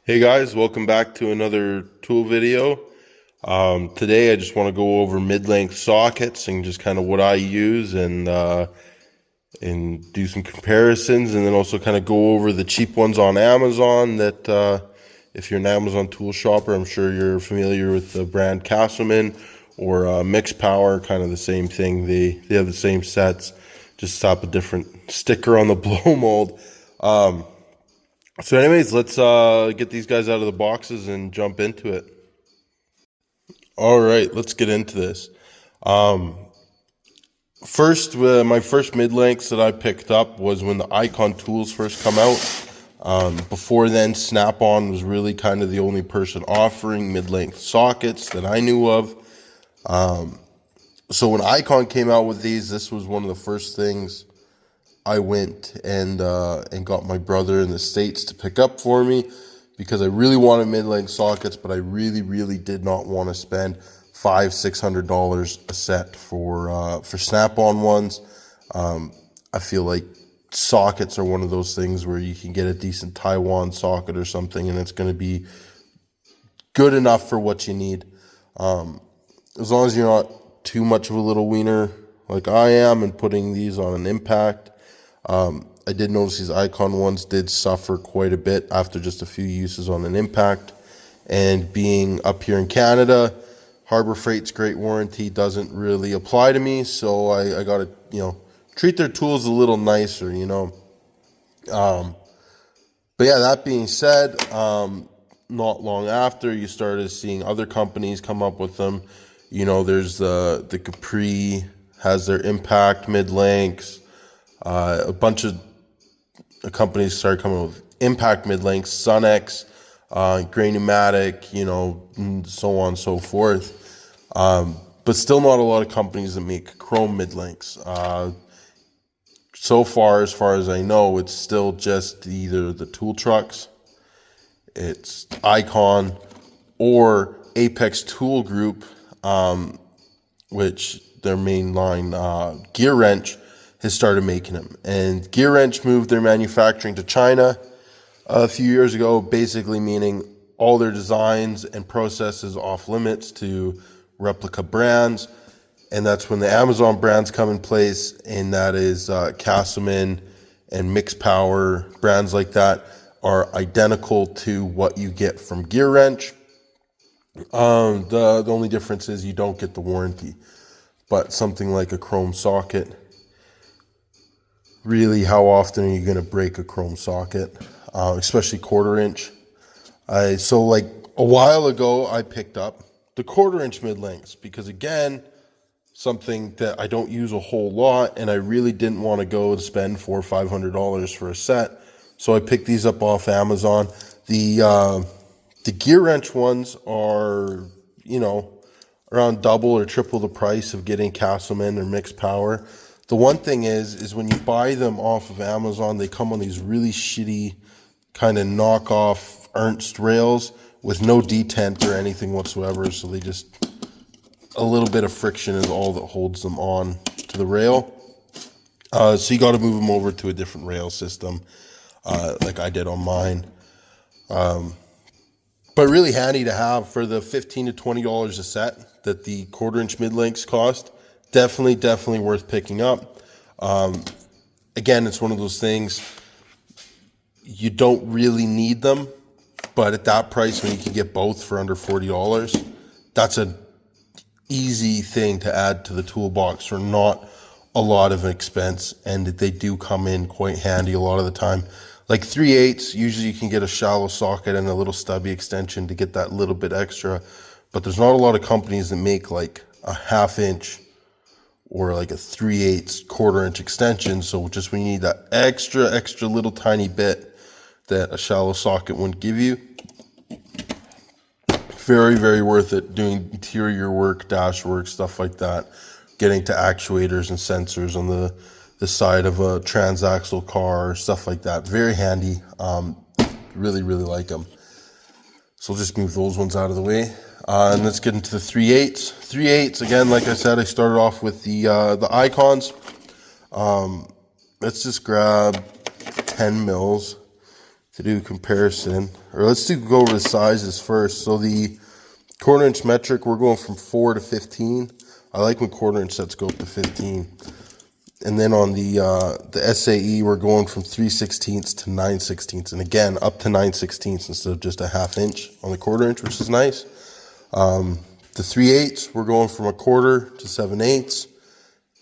Hey guys, welcome back to another tool video. Today I just want to go over mid-length sockets and just kind of what I use and do some comparisons, and then also kind of go over the cheap ones on Amazon that if you're an Amazon tool shopper, I'm sure you're familiar with the brand Castleman or Mix Power, kind of the same thing. They have the same sets, just slap a different sticker on the blow mold. So anyways, let's get these guys out of the boxes and jump into it. All right, let's get into this. First, my first mid-lengths that I picked up was when the Icon tools first come out. Before then, Snap-on was really kind of the only person offering mid-length sockets that I knew of. So when Icon came out with these, this was one of the first things I went and got my brother in the States to pick up for me, because I really wanted mid-length sockets, but I really did not want to spend $500-600 a set for Snap-on ones. I feel like sockets are one of those things where you can get a decent Taiwan socket or something, and it's going to be good enough for what you need. As long as you're not too much of a little wiener like I am and putting these on an impact. I did notice these Icon ones did suffer quite a bit after just a few uses on an impact. And being up here in Canada, Harbor Freight's great warranty doesn't really apply to me, so I got to, treat their tools a little nicer, But yeah, that being said, not long after, you started seeing other companies come up with them. There's the Capri has their impact mid-lengths. A bunch of companies started coming with impact mid-lengths, Sunex, Gray Pneumatic, and so on and so forth. But still not a lot of companies that make chrome mid-lengths. So far as I know, it's still just either the Tooltrucks, it's Icon, or Apex Tool Group, which their main line, Gear Wrench, has started making them. And Gear Wrench moved their manufacturing to China a few years ago, basically meaning all their designs and processes off limits to replica brands. And that's when the Amazon brands come in place, and that is Castleman and Mix Power. Brands like that are identical to what you get from Gear Wrench. The only difference is you don't get the warranty. But something like a chrome socket, really, how often are you going to break a chrome socket, especially 1/4 inch? So like a while ago, I picked up the 1/4 inch mid-lengths because, again, something that I don't use a whole lot, and I really didn't want to go and spend $400 or $500 for a set. So I picked these up off Amazon. The Gear Wrench ones are, around double or triple the price of getting Castleman or Mix Power. The one thing is when you buy them off of Amazon, they come on these really shitty kind of knockoff Ernst rails with no detent or anything whatsoever. So they just, a little bit of friction is all that holds them on to the rail. So you got to move them over to a different rail system, like I did on mine. But really handy to have for the $15 to $20 a set that the 1/4 inch mid-lengths cost. Definitely worth picking up. Again, it's one of those things, you don't really need them, but at that price, when you can get both for under $40, that's an easy thing to add to the toolbox for not a lot of expense, and they do come in quite handy a lot of the time. Like 3/8, usually you can get a shallow socket and a little stubby extension to get that little bit extra, but there's not a lot of companies that make like a 1/2 inch or like a 3/8 1/4 inch extension. So just when you need that extra little tiny bit that a shallow socket wouldn't give you, very worth it. Doing interior work, dash work, stuff like that, getting to actuators and sensors on the side of a transaxle car, stuff like that. Very handy. Really like them. So I'll just move those ones out of the way. And let's get into the 3/8. 3/8, again, like I said, I started off with the Icons. Let's just grab 10 mils to do a comparison. or let's go over the sizes first. So the 1/4 inch metric, we're going from 4 to 15. I like when 1/4 inch sets go up to 15. And then on the SAE, we're going from 3/16 to 9/16, and again up to 9/16 instead of just a 1/2 inch on the 1/4 inch, which is nice. The 3/8, we're going from 1/4 to 7/8,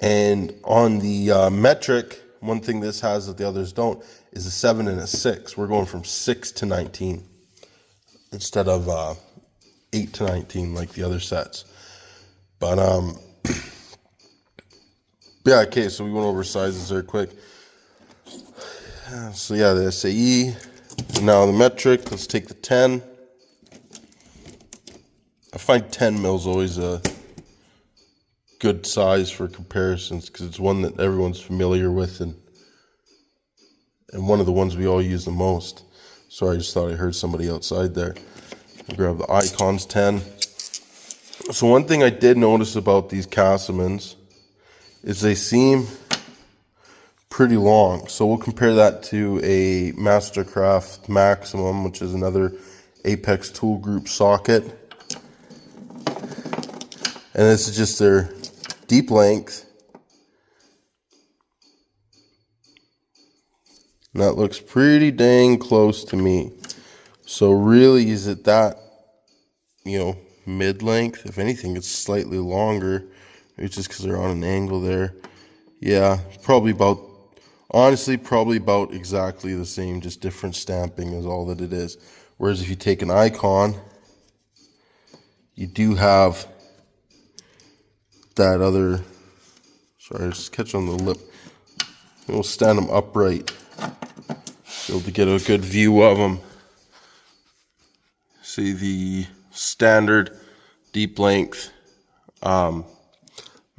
and on the metric, one thing this has that the others don't is a 7 and a 6. We're going from 6 to 19 instead of 8 to 19 like the other sets. But yeah, okay, so we went over sizes there quick. So yeah, the SAE. Now the metric, let's take the 10. I find 10 mils always a good size for comparisons because it's one that everyone's familiar with and one of the ones we all use the most. Sorry, I just thought I heard somebody outside there. I'll grab the Icons 10. So one thing I did notice about these Cassimans is they seem pretty long. So we'll compare that to a Mastercraft Maximum, which is another Apex tool group socket. And this is just their deep length. And that looks pretty dang close to me. So really, is it that, mid-length? If anything, it's slightly longer. It's just because they're on an angle there. Yeah, probably about exactly the same, just different stamping is all that it is. Whereas if you take an Icon, you do have that other, sorry, just catch on the lip. We'll stand them upright, be able to get a good view of them. See, the standard deep length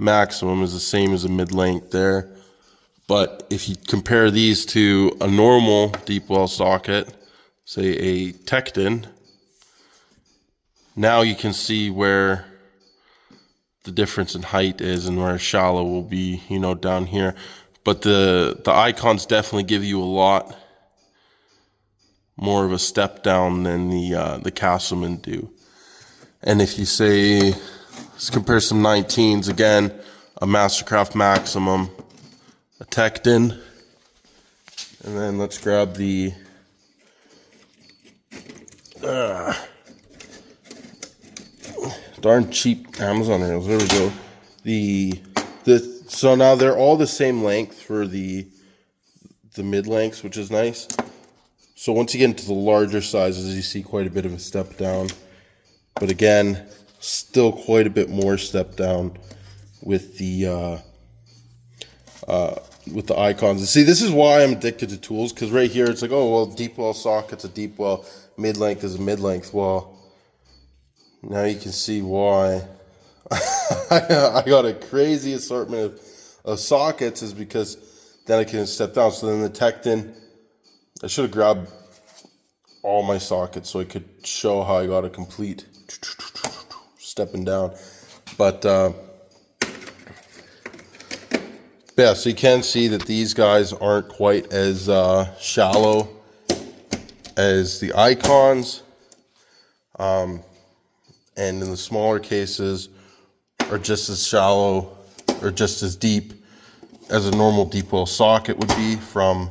Maximum is the same as a mid-length there. But if you compare these to a normal deep well socket, say a Tecton, now you can see where the difference in height is and where shallow will be, down here. But the Icons definitely give you a lot more of a step down than the Castleman do. And if you say, let's compare some 19s again, a Mastercraft Maximum, a Tecton, and then let's grab the darn cheap Amazon rails. There we go. So now they're all the same length for the mid lengths, which is nice. So once you get into the larger sizes, you see quite a bit of a step down. But again, still quite a bit more step down with the Icons. And see, this is why I'm addicted to tools, because right here it's like, oh, well, deep well socket's a deep well, mid-length is a mid-length. Well, now you can see why I got a crazy assortment of sockets, is because then I can step down. So then the Tecton, I should have grabbed all my sockets so I could show how I got a complete stepping down. But yeah, so you can see that these guys aren't quite as shallow as the Icons, and in the smaller cases are just as shallow or just as deep as a normal deep well socket would be from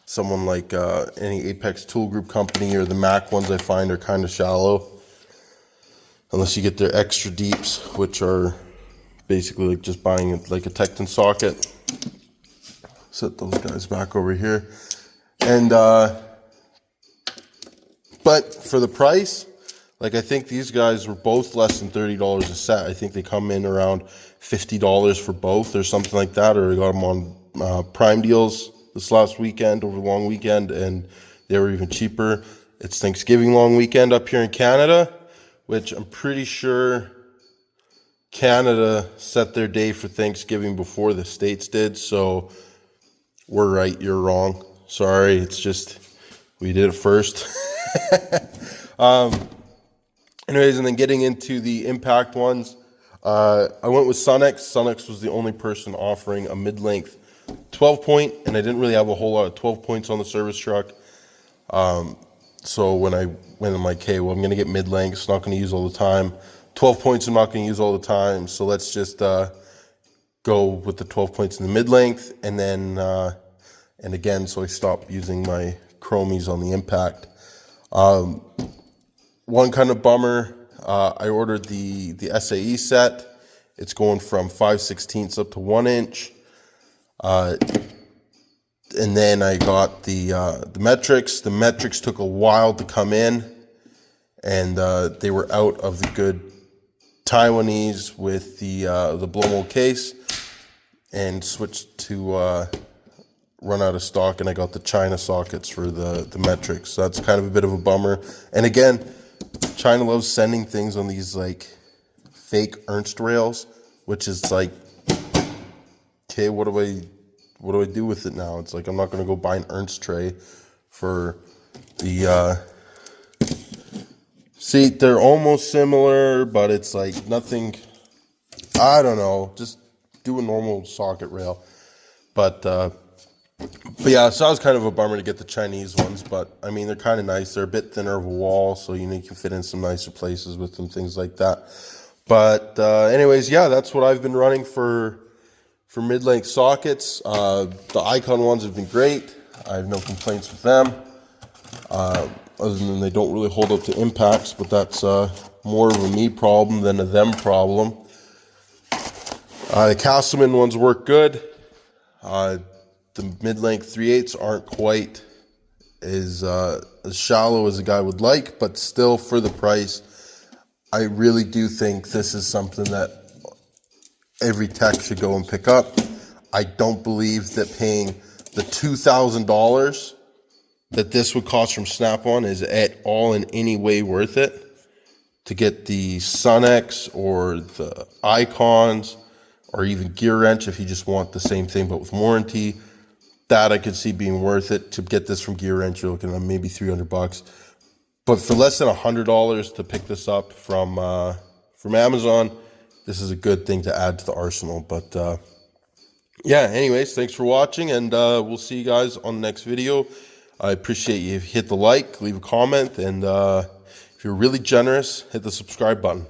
someone like any Apex tool group company, or the Mac ones I find are kind of shallow, unless you get their extra deeps, which are basically like just buying like a Tecton socket. Set those guys back over here. And but for the price, like, I think these guys were both less than $30 a set. I think they come in around $50 for both or something like that, or I got them on Prime deals this last weekend, over the long weekend, and they were even cheaper. It's Thanksgiving long weekend up here in Canada, which I'm pretty sure Canada set their day for Thanksgiving before the States did, so we're right, you're wrong. Sorry, it's just we did it first. Anyways, and then getting into the impact ones, I went with Sunex. Sunex was the only person offering a mid-length 12-point, and I didn't really have a whole lot of 12 points on the service truck. So when I'm like, hey, well, I'm going to get mid-length, it's not going to use all the time. 12 points I'm not going to use all the time, so let's just go with the 12 points in the mid-length, and then, and again, so I stopped using my chromies on the impact. One kind of bummer, I ordered the SAE set. It's going from 5/16 up to 1 inch. And then I got the metrics. The metrics took a while to come in, and they were out of the good Taiwanese with the blow mold case, and switched to run out of stock, and I got the China sockets for the metrics. So that's kind of a bit of a bummer. And again, China loves sending things on these like fake Ernst rails, which is like, okay, what do I do with it now? It's like, I'm not going to go buy an Ernst tray for the, see, they're almost similar, but it's like nothing, I don't know, just do a normal socket rail. But yeah, so that was kind of a bummer to get the Chinese ones, but I mean, they're kind of nice. They're a bit thinner of a wall, so you can fit in some nicer places with them, things like that. But anyways, yeah, that's what I've been running for mid-length sockets. The Icon ones have been great. I have no complaints with them, other than they don't really hold up to impacts, but that's more of a me problem than a them problem. The Castleman ones work good. The mid-length 3/8 aren't quite as shallow as a guy would like, but still, for the price, I really do think this is something that every tech should go and pick up. I don't believe that paying the $2,000 that this would cost from Snap-on is at all in any way worth it to get the Sunex or the Icons, or even Gear Wrench if you just want the same thing but with warranty. That I could see being worth it. To get this from Gear Wrench, you're looking at maybe $300. But for less than $100 to pick this up from Amazon, this is a good thing to add to the arsenal. But yeah, anyways, thanks for watching, and we'll see you guys on the next video. I appreciate you. Hit the like, leave a comment, and if you're really generous, hit the subscribe button.